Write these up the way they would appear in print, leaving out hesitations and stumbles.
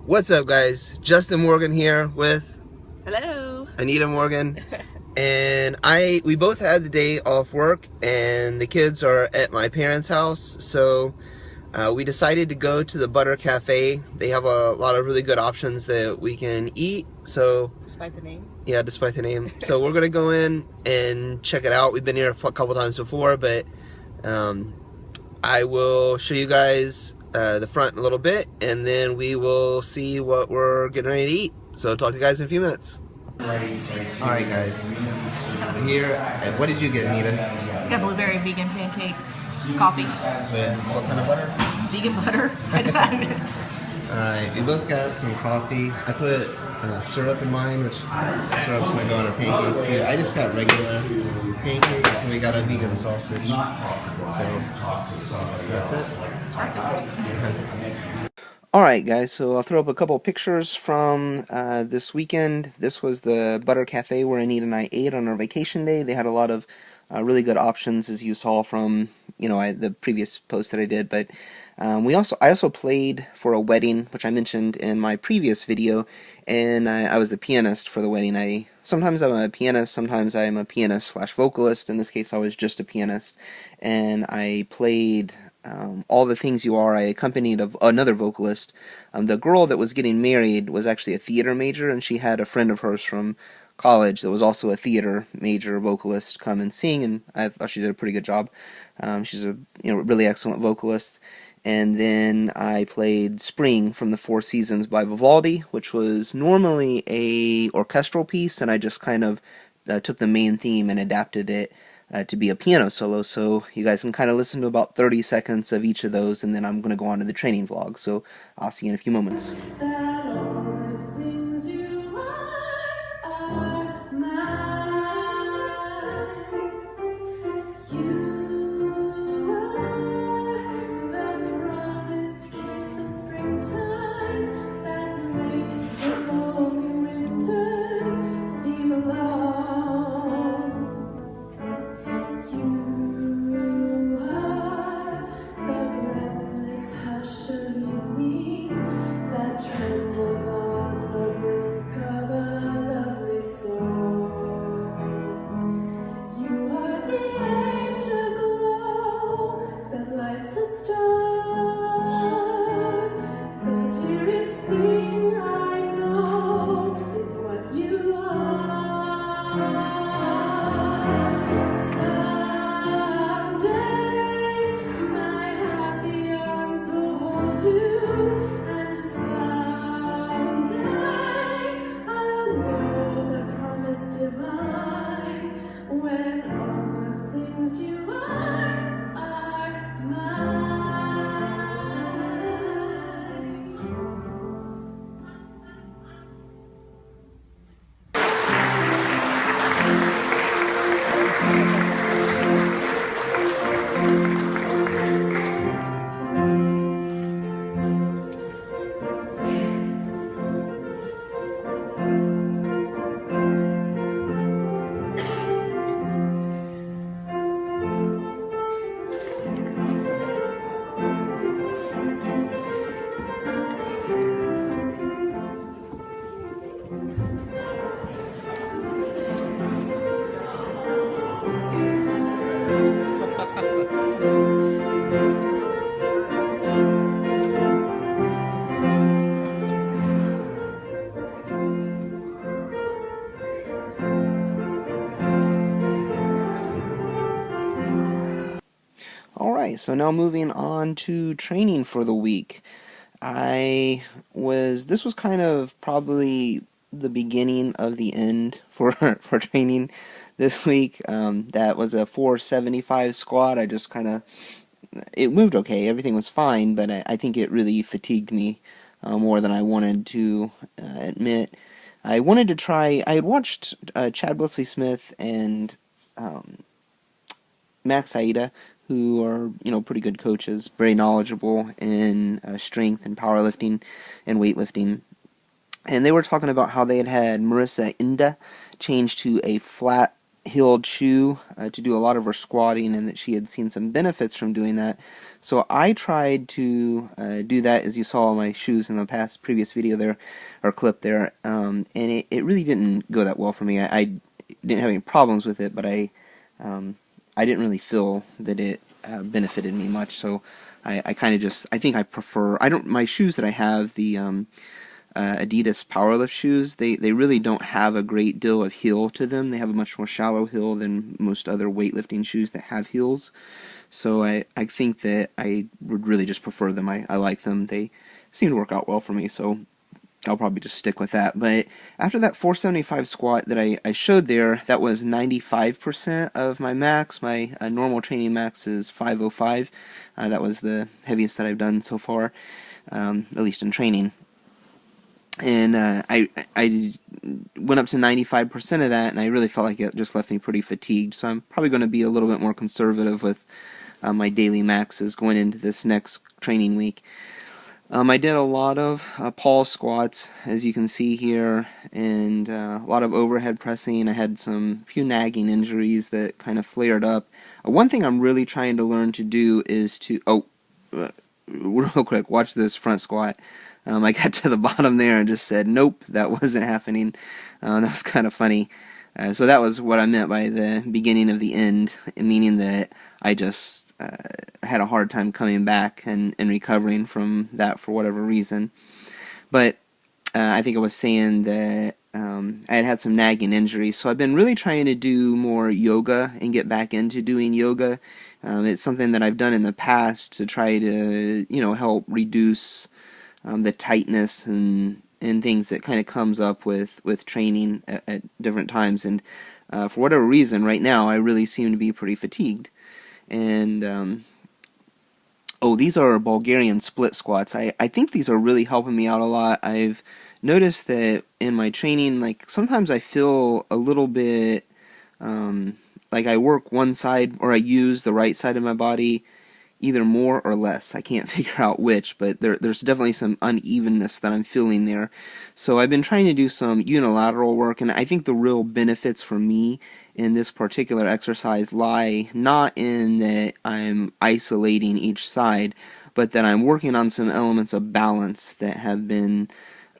What's up, guys? Justin Morgan here with Hello. Anita Morgan, and we both had the day off work, and the kids are at my parents' house, so we decided to go to the Butter Cafe. They have a lot of really good options that we can eat. So, Despite the name? yeah, despite the name. So we're gonna go in and check it out. We've been here a couple times before, but um, I will show you guys the front in a little bit, and then we will see what we're getting ready to eat. So talk to you guys in a few minutes. Alright, guys. Here, and what did you get, Anita? Got blueberry vegan pancakes, coffee, With what kind of butter? vegan butter. Alright, we both got some coffee. I put syrup in mine, which syrup's gonna go on our pancakes too. I just got regular pancakes, and we got a vegan sausage. So, that's it. It's breakfast. Alright, guys, so I'll throw up a couple pictures from this weekend. This was the Butter Cafe where Anita and I ate on our vacation day. They had a lot of really good options, as you saw from the previous post that I did. But I also played for a wedding, which I mentioned in my previous video, and I was the pianist for the wedding. Sometimes I'm a pianist, sometimes I'm a pianist slash vocalist. In this case, I was just a pianist, and I played All the Things You Are. I accompanied another vocalist. The girl that was getting married was actually a theater major, and she had a friend of hers from college that was also a theater major vocalist come and sing, and I thought she did a pretty good job. She's a really excellent vocalist. And then I played Spring from the Four Seasons by Vivaldi, which was normally a orchestral piece, and I just kind of took the main theme and adapted it to be a piano solo. So you guys can kind of listen to about 30 seconds of each of those, and then I'm going to go on to the training vlog. So I'll see you in a few moments. When all the things you are mine. Alright, so now moving on to training for the week. This was kind of probably the beginning of the end for for training this week. That was a 475 squat. It moved okay, everything was fine, but I think it really fatigued me more than I wanted to admit. I had watched Chad Wesley Smith and Max Aida, who are pretty good coaches, very knowledgeable in strength and powerlifting and weightlifting. And they were talking about how they had Marissa Inda change to a flat heeled shoe to do a lot of her squatting, and that she had seen some benefits from doing that. So I tried to do that, as you saw my shoes in the previous video there, or clip there, and it really didn't go that well for me. I didn't have any problems with it, but I didn't really feel that it benefited me much. So I kind of just, I think I prefer, my shoes that I have, the Adidas Powerlift shoes, they really don't have a great deal of heel to them. They have a much more shallow heel than most other weightlifting shoes that have heels. So I think that I would really just prefer them. I like them. They seem to work out well for me, so I'll probably just stick with that. But after that 475 squat that I showed there, that was 95% of my max. My normal training max is 505. That was the heaviest that I've done so far, at least in training. And I went up to 95% of that, and I really felt like it just left me pretty fatigued. So I'm probably going to be a little bit more conservative with my daily maxes going into this next training week. I did a lot of Paul squats, as you can see here, and a lot of overhead pressing. I had some few nagging injuries that kind of flared up. One thing I'm really trying to learn to do is to, real quick, watch this front squat. I got to the bottom there and just said, nope, that wasn't happening. That was kind of funny. So that was what I meant by the beginning of the end, meaning that I just had a hard time coming back and recovering from that for whatever reason. But I think I was saying that I had some nagging injuries, so I've been really trying to do more yoga and get back into doing yoga. It's something that I've done in the past to try to, help reduce the tightness and things that kind of comes up with training at different times. And for whatever reason, right now, I really seem to be pretty fatigued. And, these are Bulgarian split squats. I think these are really helping me out a lot. I've noticed that in my training, like, sometimes I feel a little bit like I work one side, or I use the right side of my body either more or less. I can't figure out which, but there's definitely some unevenness that I'm feeling there. So I've been trying to do some unilateral work, and I think the real benefits for me in this particular exercise lie not in that I'm isolating each side, but that I'm working on some elements of balance that have been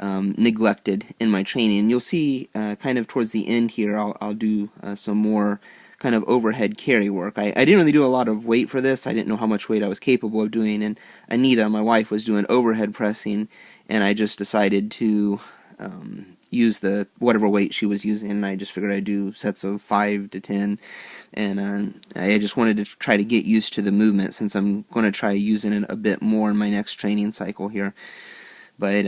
neglected in my training. And you'll see kind of towards the end here, I'll do some more kind of overhead carry work. I didn't really do a lot of weight for this. I didn't know how much weight I was capable of doing, and Anita, my wife, was doing overhead pressing, and I just decided to use the whatever weight she was using, and I just figured I'd do sets of 5 to 10, and I just wanted to try to get used to the movement, since I'm going to try using it a bit more in my next training cycle here. But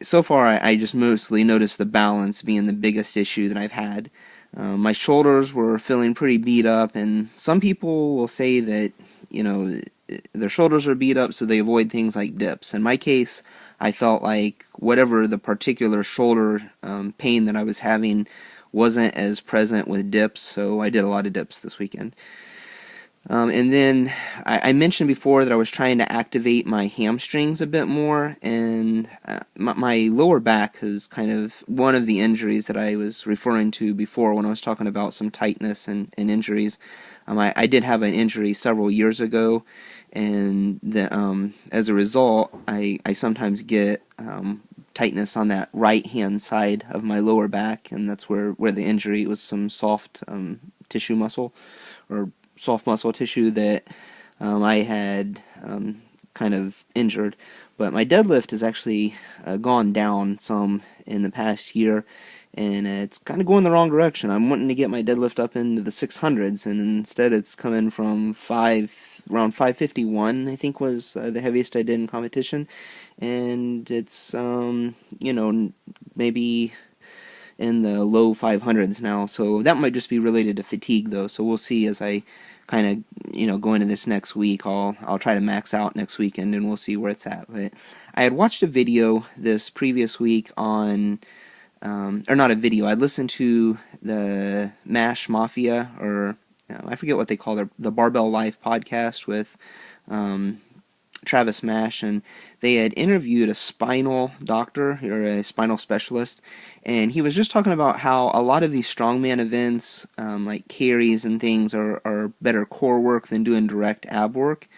so far, I just mostly noticed the balance being the biggest issue that I've had. My shoulders were feeling pretty beat up, and some people will say that, their shoulders are beat up, so they avoid things like dips. In my case, I felt like whatever the particular shoulder pain that I was having wasn't as present with dips, so I did a lot of dips this weekend. And then I mentioned before that I was trying to activate my hamstrings a bit more, and my lower back is kind of one of the injuries that I was referring to before when I was talking about some tightness and injuries. I did have an injury several years ago, and as a result, I sometimes get tightness on that right-hand side of my lower back, and that's where the injury was, some soft tissue muscle, or soft muscle tissue that I had kind of injured. But my deadlift has actually gone down some in the past year, and it's kind of going the wrong direction. I'm wanting to get my deadlift up into the 600s, and instead it's coming from around 551, I think was the heaviest I did in competition, and it's maybe in the low 500s now. So that might just be related to fatigue, though. So we'll see as I kind of go into this next week. I'll try to max out next weekend, and we'll see where it's at. But I had watched a video this previous week on, or not a video. I'd listened to the MASH Mafia, or I forget what they call the Barbell Life podcast with Travis Mash, and they had interviewed a spinal doctor or a spinal specialist, and he was just talking about how a lot of these strongman events, like carries and things, are better core work than doing direct ab work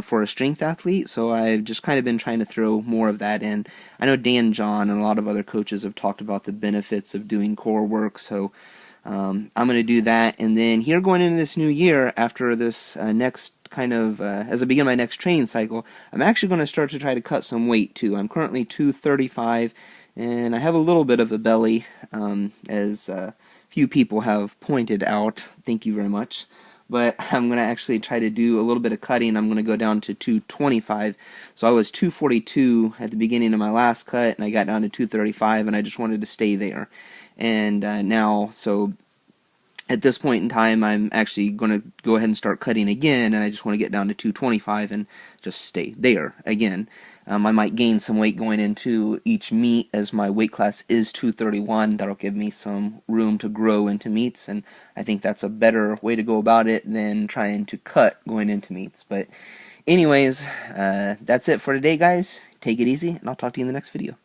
for a strength athlete. So I've just kind of been trying to throw more of that in. I know Dan John and a lot of other coaches have talked about the benefits of doing core work, so I'm going to do that. And then here going into this new year, after this next kind of, as I begin my next training cycle, I'm actually going to start to try to cut some weight too. I'm currently 235, and I have a little bit of a belly, as few people have pointed out. Thank you very much. But I'm going to actually try to do a little bit of cutting. I'm going to go down to 225. So I was 242 at the beginning of my last cut, and I got down to 235, and I just wanted to stay there. And now, so at this point in time, I'm actually going to go ahead and start cutting again, and I just want to get down to 225 and just stay there again. I might gain some weight going into each meet, as my weight class is 231. That'll give me some room to grow into meets, and I think that's a better way to go about it than trying to cut going into meets. But anyways, that's it for today, guys. Take it easy, and I'll talk to you in the next video.